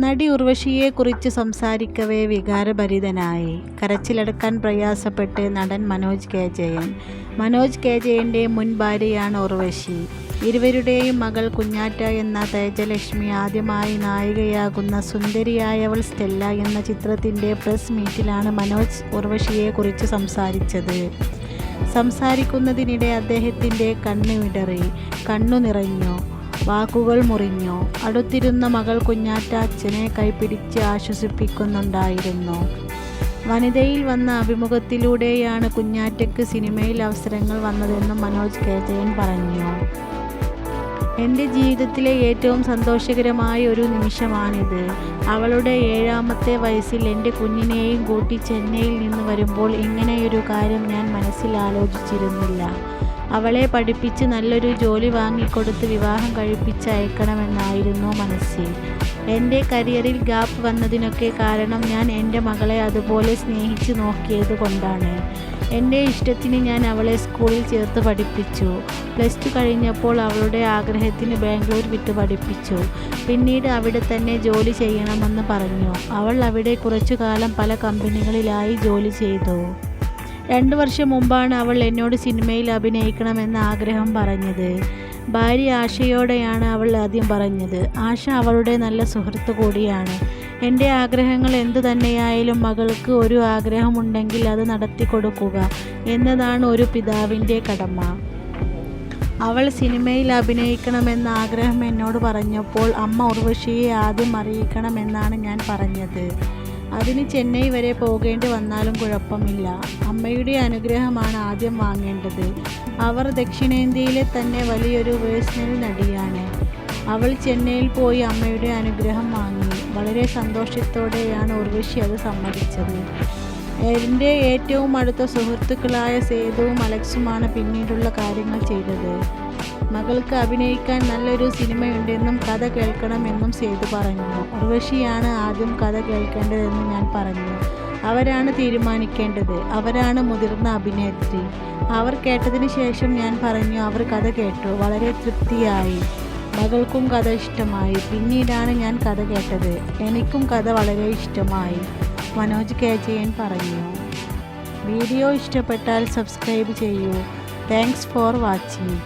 നടി ഉർവശിയെക്കുറിച്ച് സംസാരിക്കവേ വികാരഭരിതനായി. കരച്ചിലടക്കാൻ പ്രയാസപ്പെട്ട് നടൻ മനോജ് കെ ജയൻ. മനോജ് കെ ജയൻ്റെ മുൻ ഭാര്യയാണ് ഉർവശി. ഇരുവരുടെയും മകൾ കുഞ്ഞാറ്റ എന്ന തേജലക്ഷ്മി ആദ്യമായി നായികയാകുന്ന സുന്ദരിയായവൾ സ്റ്റെല്ല എന്ന ചിത്രത്തിൻ്റെ പ്രസ് മീറ്റിലാണ് മനോജ് ഉർവശിയെക്കുറിച്ച് സംസാരിച്ചത്. സംസാരിക്കുന്നതിനിടെ അദ്ദേഹത്തിൻ്റെ കണ്ണ് വിടറി, കണ്ണു നിറഞ്ഞു, വാക്കുകൾ മുറിഞ്ഞു. അടുത്തിരുന്ന മകൾ കുഞ്ഞാറ്റ അച്ഛനെ കൈപിടിച്ച് ആശ്വസിപ്പിക്കുന്നുണ്ടായിരുന്നു. വനിതയിൽ വന്ന അഭിമുഖത്തിലൂടെയാണ് കുഞ്ഞാറ്റയ്ക്ക് സിനിമയിൽ അവസരങ്ങൾ വന്നതെന്നും മനോജ് കെ ജയൻ പറഞ്ഞു. എൻ്റെ ജീവിതത്തിലെ ഏറ്റവും സന്തോഷകരമായ ഒരു നിമിഷമാണിത്. അവളുടെ 7ാമത്തെ വയസ്സിൽ എൻ്റെ കുഞ്ഞിനെയും കൂട്ടി ചെന്നൈയിൽ നിന്ന് വരുമ്പോൾ ഇങ്ങനെയൊരു കാര്യം ഞാൻ മനസ്സിൽ ആലോചിച്ചിരുന്നില്ല. അവളെ പഠിപ്പിച്ച് നല്ലൊരു ജോലി വാങ്ങിക്കൊടുത്ത് വിവാഹം കഴിപ്പിച്ച് അയക്കണമെന്നായിരുന്നു മനസ്സിൽ. എൻ്റെ കരിയറിൽ ഗ്യാപ്പ് വന്നതിനൊക്കെ കാരണം ഞാൻ എൻ്റെ മകളെ അതുപോലെ സ്നേഹിച്ച് നോക്കിയത് കൊണ്ടാണ്. എൻ്റെ ഇഷ്ടത്തിന് ഞാൻ അവളെ സ്കൂളിൽ ചേർത്ത് പഠിപ്പിച്ചു. +2 കഴിഞ്ഞപ്പോൾ അവളുടെ ആഗ്രഹത്തിന് ബാംഗ്ലൂർ വിട്ട് പഠിപ്പിച്ചു. പിന്നീട് അവിടെ തന്നെ ജോലി ചെയ്യണമെന്ന് പറഞ്ഞു. അവൾ അവിടെ കുറച്ചു കാലം പല കമ്പനികളിലായി ജോലി ചെയ്തു. 2 വർഷം മുമ്പാണ് അവൾ എന്നോട് സിനിമയിൽ അഭിനയിക്കണമെന്ന ആഗ്രഹം പറഞ്ഞത്. ഭാര്യ ആശയോടെയാണ് അവൾ ആദ്യം പറഞ്ഞത്. ആശ അവളുടെ നല്ല സുഹൃത്ത് കൂടിയാണ്. എൻ്റെ ആഗ്രഹങ്ങൾ എന്തു തന്നെയായാലും മകൾക്ക് ഒരു ആഗ്രഹമുണ്ടെങ്കിൽ അത് നടത്തിക്കൊടുക്കുക എന്നതാണ് ഒരു പിതാവിൻ്റെ കടമ. അവൾ സിനിമയിൽ അഭിനയിക്കണമെന്ന ആഗ്രഹം എന്നോട് പറഞ്ഞപ്പോൾ അമ്മ ഉർവശിയെ ആദ്യം അറിയിക്കണമെന്നാണ് ഞാൻ പറഞ്ഞത്. അതിന് ചെന്നൈ വരെ പോകേണ്ടി വന്നാലും കുഴപ്പമില്ല. അമ്മയുടെ അനുഗ്രഹമാണ് ആദ്യം വാങ്ങേണ്ടത്. അവർ ദക്ഷിണേന്ത്യയിലെ തന്നെ വലിയൊരു വേഴ്സണൽ നടിയാണ്. അവൾ ചെന്നൈയിൽ പോയി അമ്മയുടെ അനുഗ്രഹം വാങ്ങി. വളരെ സന്തോഷത്തോടെയാണ് ഉർവശി അത് സമ്മതിച്ചത്. എൻ്റെ ഏറ്റവും അടുത്ത സുഹൃത്തുക്കളായ സേതുവും അലക്സുമാണ് പിന്നീടുള്ള കാര്യങ്ങൾ ചെയ്തത്. മകൾക്ക് അഭിനയിക്കാൻ നല്ലൊരു സിനിമയുണ്ടെന്നും കഥ കേൾക്കണമെന്നും സേതു പറഞ്ഞു. ഉർവശിയാണ് ആദ്യം കഥ കേൾക്കേണ്ടതെന്ന് ഞാൻ പറഞ്ഞു. അവരാണ് തീരുമാനിക്കേണ്ടത്. അവരാണ് മുതിർന്ന അഭിനേത്രി. അവർ കേട്ടതിന് ശേഷം ഞാൻ പറഞ്ഞു. അവർ കഥ കേട്ടു. വളരെ തൃപ്തിയായി. മകൾക്കും കഥ ഇഷ്ടമായി. പിന്നീടാണ് ഞാൻ കഥ കേട്ടത്. എനിക്കും കഥ വളരെ ഇഷ്ടമായി, മനോജ് കെ ജയൻ പറഞ്ഞു. വീഡിയോ ഇഷ്ടപ്പെട്ടാൽ സബ്സ്ക്രൈബ് ചെയ്യൂ. Thanks for watching.